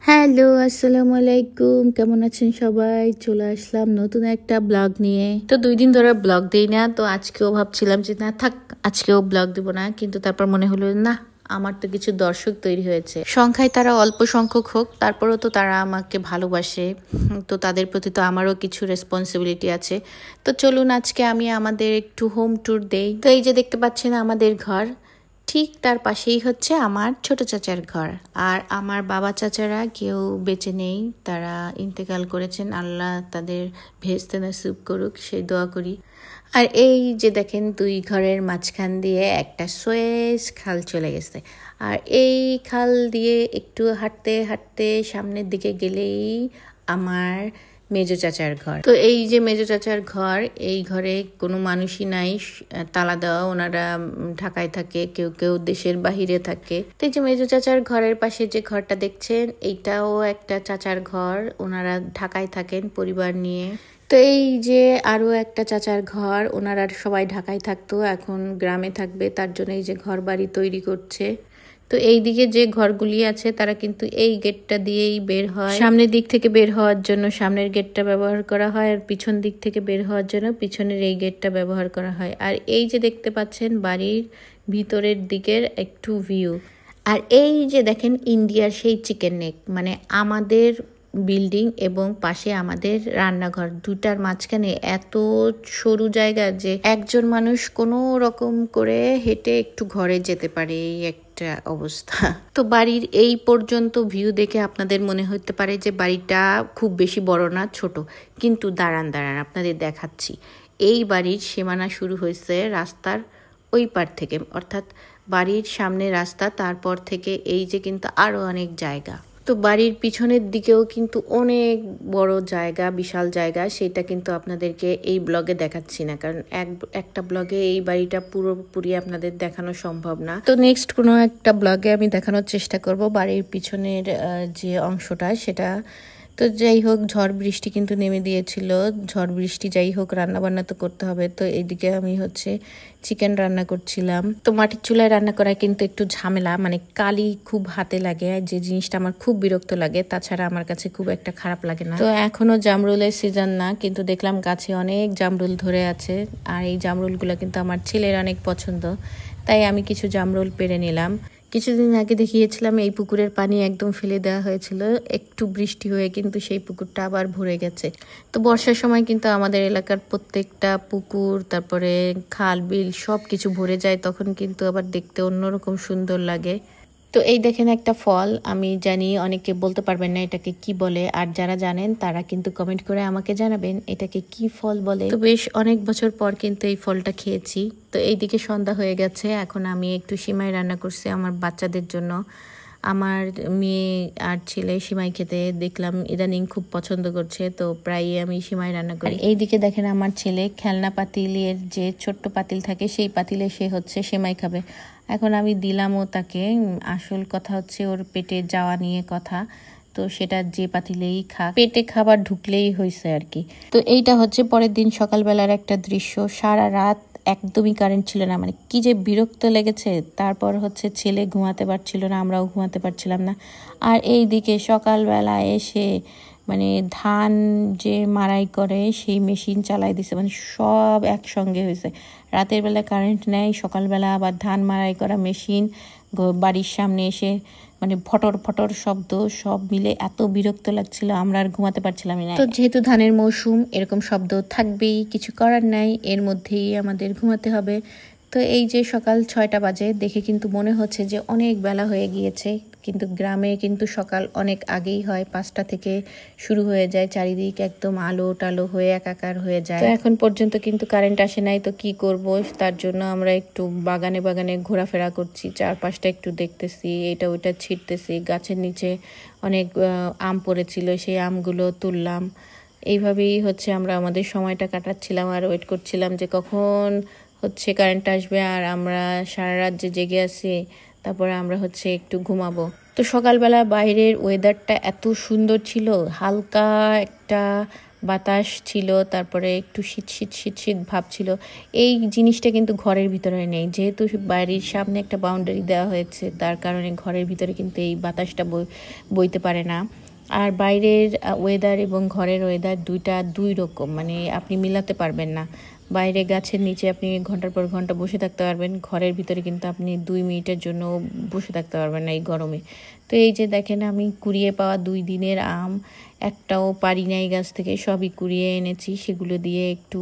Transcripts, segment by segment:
Hello, আসসালামু আলাইকুম। কেমন আছেন সবাই? চলে আসলাম নতুন একটা ব্লগ নিয়ে। তো 2 দিন ধরে ব্লগ দেই না, তো আজকেও ভাবছিলাম যে না থাক, আজকেও ব্লগ দিব না, কিন্তু তারপর মনে হলো না, আমার তো কিছু দর্শক তৈরি হয়েছে। সংখ্যায় তারা অল্প সংখ্যক হোক, তারপরেও তো তারা আমাকে ভালোবাসে। তো তাদের প্রতি তো আমারও কিছু রেসপন্সিবিলিটি আছে। তো চলুন আজকে আমি আমাদের একটু হোম ট্যুর দেই। তো এই যে দেখতে পাচ্ছেন আমাদের ঘর, ঠিক তার পাশেই হচ্ছে আমার ছোট চাচার ঘর। আর আমার বাবা চাচারা কেউ বেঁচে নেই, তারা ইন্তেকাল করেছেন। আল্লাহ তাদের ভেস্তে নসিব করুক, সেই দোয়া করি। আর এই যে দেখেন, 2 ঘরের মাঝখান দিয়ে একটা সুয়েজ খাল চলে গেছে। আর এই খাল দিয়ে একটু হাঁটতে হাঁটতে সামনের দিকে গেলেই আমার মেজো চাচার ঘর। তো এই যে মেজো চাচার ঘর, এই ঘরে কোনো মানুষই নাই, তালা দেওয়া। ওনারা ঢাকায় থাকে, কেউ কেউ দেশের বাহিরে থাকে। তো এই যে মেজো চাচার ঘরের পাশে যে ঘরটা দেখছেন, এইটাও একটা চাচার ঘর। ওনারা ঢাকায় থাকেন পরিবার নিয়ে। তো এই যে আরো একটা চাচার ঘর, ওনারা সবাই ঢাকায় থাকতো, এখন গ্রামে থাকবে, তার জন্য এই যে ঘর বাড়ি তৈরি করছে। তো এই দিকে যে ঘরগুলি আছে তারা কিন্তু এই গেটটা দিয়েই বের হয়। সামনের দিক থেকে বের হওয়ার জন্য সামনের গেটটা ব্যবহার করা হয়, আর পিছন দিক থেকে বের হওয়ার জন্য পিছনের এই গেটটা ব্যবহার করা হয়। আর এই যে দেখতে পাচ্ছেন বাড়ির ভিতরের দিকের একটু ভিউ। আর এই যে দেখেন ইন্ডিয়ার সেই চিকেন নেক, মানে আমাদের বিল্ডিং এবং পাশে আমাদের রান্নাঘর, দুটার মাঝখানে এত সরু জায়গা যে একজন মানুষ কোনো রকম করে হেঁটে একটু ঘরে যেতে পারে, এই একটা অবস্থা। তো বাড়ির এই পর্যন্ত ভিউ দেখে আপনাদের মনে হতে পারে যে বাড়িটা খুব বেশি বড় না, ছোট। কিন্তু দাঁড়ান দাঁড়ান, আপনাদের দেখাচ্ছি। এই বাড়ির সীমানা শুরু হয়েছে রাস্তার ওই পার থেকে, অর্থাৎ বাড়ির সামনে রাস্তা, তারপর থেকে এই যে কিন্তু আরো অনেক জায়গা। তো বাড়ির পিছনের দিকেও কিন্তু অনেক বড় জায়গা, বিশাল জায়গা। সেটা কিন্তু আপনাদেরকে এই ব্লগে দেখাচ্ছি না, কারণ একটা ব্লগে এই বাড়িটা পুরোপুরি আপনাদের দেখানো সম্ভব না। তো নেক্সট কোনো একটা ব্লগে আমি দেখানোর চেষ্টা করব বাড়ির পিছনের যে অংশটা, সেটা। তো যাই হোক, ঝড় বৃষ্টি কিন্তু নেমে দিয়েছিল। ঝড় বৃষ্টি যাই হোক, রান্না বান্না তো করতে হবে। তো এইদিকে আমি হচ্ছে চিকেন রান্না করছিলাম। তো মাটির চুলায় রান্না করা কিন্তু একটু ঝামেলা, মানে কালি খুব হাতে লাগে, যে জিনিসটা আমার খুব বিরক্ত লাগে। তাছাড়া আমার কাছে খুব একটা খারাপ লাগে না। তো এখনো জামরুলের সিজন না, কিন্তু দেখলাম গাছে অনেক জামরুল ধরে আছে। আর এই জামরুলগুলো কিন্তু আমার ছেলের অনেক পছন্দ, তাই আমি কিছু জামরুল পেড়ে নিলাম। কিছুদিন আগে দেখিয়েছিলাম এই পুকুরের পানি একদম ফেলে দেওয়া হয়েছিল, একটু বৃষ্টি হয়ে কিন্তু সেই পুকুরটা আবার ভরে গেছে। তো বর্ষার সময় কিন্তু আমাদের এলাকার প্রত্যেকটা পুকুর, তারপরে খাল বিল সব কিছু ভরে যায়, তখন কিন্তু আবার দেখতে অন্যরকম সুন্দর লাগে। তো এই দেখেন একটা ফল, আমি জানি অনেকে বলতে পারবেন না এটাকে কি বলে, আর যারা জানেন তারা কিন্তু কমেন্ট করে আমাকে জানাবেন এটাকে কি ফল বলে। তো বেশ অনেক বছর পর কিন্তু এই ফলটা খেয়েছি। তো এইদিকে সন্ধ্যা হয়ে গেছে, এখন আমি একটু সিমাই রান্না করছি আমার বাচ্চাদের জন্য। আমার মেয়ে আর ছেলে সিমাই খেতে দেখলাম ইদানিং খুব পছন্দ করছে, তো প্রায়ই আমি সিমাই রান্না করি। এইদিকে দেখেন আমার ছেলে খেলনা পাতিলের যে ছোট্ট পাতিল থাকে, সেই পাতিলে সে হচ্ছে সিমাই খাবে। এখন আমি দিলামও তাকে। আসল কথা হচ্ছে ওর পেটে যাওয়া নিয়ে কথা। তো সেটা যে পাতিলেই খা, পেটে খাবার ঢুকলেই হয়েছে আর কি। তো এইটা হচ্ছে পরের দিন সকালবেলার একটা দৃশ্য। সারা রাত একদমই কারেন্ট ছিল না, মানে কি যে বিরক্ত লেগেছে। তারপর হচ্ছে ছেলে ঘুমাতে পারছিল না, আমরাও ঘুমাতে পারছিলাম না। আর এই দিকে সকালবেলা এসে মানে ধান যে মাড়াই করে সেই মেশিন চালাই দিছে, মানে সব একসঙ্গে হয়েছে। রাতের বেলা কারেন্ট নেই, সকালবেলা আবার ধান মাড়াই করা মেশিন বাড়ির সামনে এসে মানে ফটর ফটর শব্দ, সব মিলে এত বিরক্ত লাগছিল, আমরা আর ঘুমাতে পারছিলাম না। তো যেহেতু ধানের মৌসুম, এরকম শব্দ থাকবেই, কিছু করার নাই, এর মধ্যেই আমাদের ঘুমাতে হবে। তো এই যে সকাল 6টা বাজে, দেখে কিন্তু মনে হচ্ছে যে অনেক বেলা হয়ে গিয়েছে, কিন্তু গ্রামে কিন্তু সকাল অনেক আগেই হয়, 5টা থেকে শুরু হয়ে যায়, চারিদিক একদম আলো টালো হয়ে একাকার হয়ে যায়। তো এখন পর্যন্ত কিন্তু কারেন্ট আসে নাই, তো কি করব, তার জন্য আমরা একটু বাগানে বাগানে ঘোরাফেরা করছি, চারপাশটা একটু দেখতেছি, এটা ওইটা ছিটতেছি। গাছের নিচে অনেক আম পড়েছিল, সেই আমগুলো তুললাম। এইভাবেই হচ্ছে আমরা আমাদের সময়টা কাটাচ্ছিলাম, আর ওয়েট করছিলাম যে কখন হচ্ছে কারেন্ট আসবে, আর আমরা সারা রাত যে জেগে আছি, তারপরে আমরা হচ্ছে একটু ঘুমাবো। তো সকালবেলা বাইরের ওয়েদারটা এত সুন্দর ছিল, হালকা একটা বাতাস ছিল, তারপরে একটু শীত শীত শীত শীত ভাব ছিল। এই জিনিসটা কিন্তু ঘরের ভিতরে নেই, যেহেতু বাড়ির সামনে একটা বাউন্ডারি দেওয়া হয়েছে, তার কারণে ঘরের ভিতরে কিন্তু এই বাতাসটা বইতে পারে না। আর বাইরের ওয়েদার এবং ঘরের ওয়েদার দুই রকম, মানে আপনি মিলাতে পারবেন না। বাইরে গাছের নিচে আপনি ঘন্টার পর ঘন্টা বসে থাকতে পারবেন, ঘরের ভিতরে কিন্তু আপনি 2 মিনিটের জন্য বসে থাকতে পারবেন না এই গরমে। তো এই যে দেখেন, আমি কুড়িয়ে পাওয়া 2 দিনের আম একটাও পারি নাই গাছ থেকে, সবই কুড়িয়ে এনেছি, সেগুলো দিয়ে একটু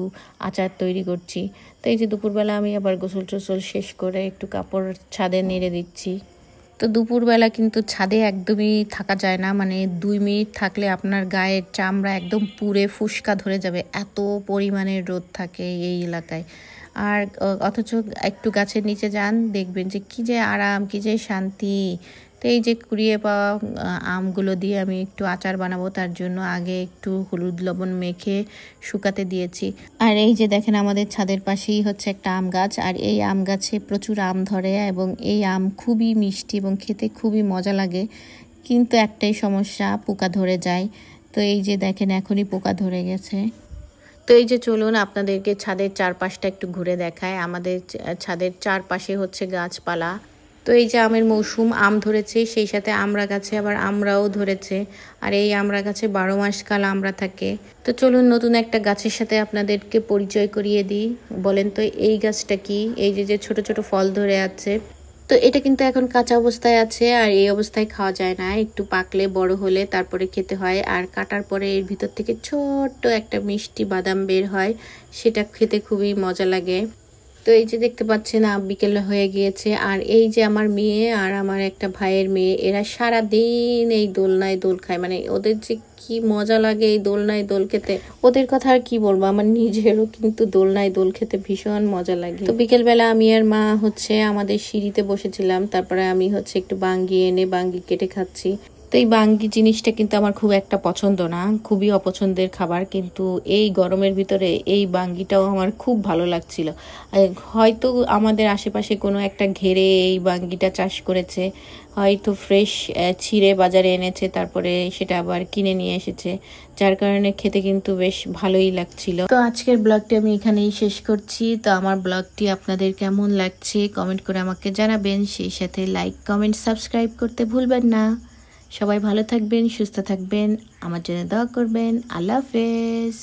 আচার তৈরি করছি। তো এই যে দুপুরবেলা আমি আবার গোসল টোসল শেষ করে একটু কাপড় ছাদে নেড়ে দিচ্ছি। তো দুপুরবেলা কিন্তু ছাদে একদমই থাকা যায় না, মানে 2 মিনিট থাকলে আপনার গায়ের চামড়া একদম পুড়ে ফুসকা ধরে যাবে, এত পরিমাণের রোদ থাকে এই এলাকায়। আর অথচ একটু গাছের নিচে যান, দেখবেন যে কি যে আরাম, কি যে শান্তি। তো এই যে কুড়িয়ে পাওয়া আমগুলো দিয়ে আমি একটু আচার বানাবো, তার জন্য আগে একটু হলুদ লবণ মেখে শুকাতে দিয়েছি। আর এই যে দেখেন, আমাদের ছাদের পাশেই হচ্ছে একটা আম গাছ, আর এই আম গাছে প্রচুর আম ধরে এবং এই আম খুবই মিষ্টি এবং খেতে খুবই মজা লাগে। কিন্তু একটাই সমস্যা, পোকা ধরে যায়। তো এই যে দেখেন, এখনই পোকা ধরে গেছে। তো এই যে চলুন আপনাদেরকে ছাদের চারপাশটা একটু ঘুরে দেখায়। আমাদের ছাদের চারপাশে হচ্ছে গাছপালা। তো এই যে আমের মৌসুম, আম ধরেছে, সেই সাথে আমড়া গাছে আবার আমরাও ধরেছে। আর এই আমড়া গাছে 12 মাস কাল আমড়া থাকে। তো চলুন নতুন একটা গাছের সাথে আপনাদেরকে পরিচয় করিয়ে দিই। বলেন তো এই গাছটা কি? এই যে যে ছোট ছোট ফল ধরে আছে। তো এটা কিন্তু এখন কাঁচা অবস্থায় আছে, আর এই অবস্থায় খাওয়া যায় না, একটু পাকলে বড় হলে তারপরে খেতে হয়। আর কাটার পরে এর ভিতর থেকে ছোট্ট একটা মিষ্টি বাদাম বের হয়, সেটা খেতে খুবই মজা লাগে। তো এই যে দেখতে পাচ্ছেন, বিকেল হয়ে গিয়েছে, আর এই যে আমার মেয়ে আর আমার একটা ভাইয়ের মেয়ে, এরা সারা দিন এই দোলনায় দোল খায়। মানে ওদের যে কি মজা লাগে এই দোলনায় দোল খেতে, ওদের কথা আর কি বলবো, আমার নিজেরও কিন্তু দোলনায় দোল খেতে ভীষণ মজা লাগে। তো বিকেল বেলা আমি আর মা হচ্ছে আমাদের সিঁড়িতে বসেছিলাম, তারপরে আমি হচ্ছে একটু বাঙ্গি এনে বাঙ্গি কেটে খাচ্ছি। তো এই বাঙ্গি জিনিসটা কিন্তু আমার খুব একটা পছন্দ না, খুবই অপছন্দের খাবার, কিন্তু এই গরমের ভিতরে এই বাঙ্গিটাও আমার খুব ভালো লাগছিল। হয়তো আমাদের আশেপাশে কোনো একটা ঘেরে এই বাঙ্গিটা চাষ করেছে, হয়তো ফ্রেশ ছিঁড়ে বাজারে এনেছে, তারপরে সেটা আবার কিনে নিয়ে এসেছে, যার কারণে খেতে কিন্তু বেশ ভালোই লাগছিল। তো আজকের ব্লগটি আমি এখানেই শেষ করছি। তো আমার ব্লগটি আপনাদের কেমন লাগছে কমেন্ট করে আমাকে জানাবেন, সেই সাথে লাইক কমেন্ট সাবস্ক্রাইব করতে ভুলবেন না। সবাই ভালো থাকবেন, সুস্থ থাকবেন, আমার জন্য দোয়া করবেন। আল্লাহ হাফেজ।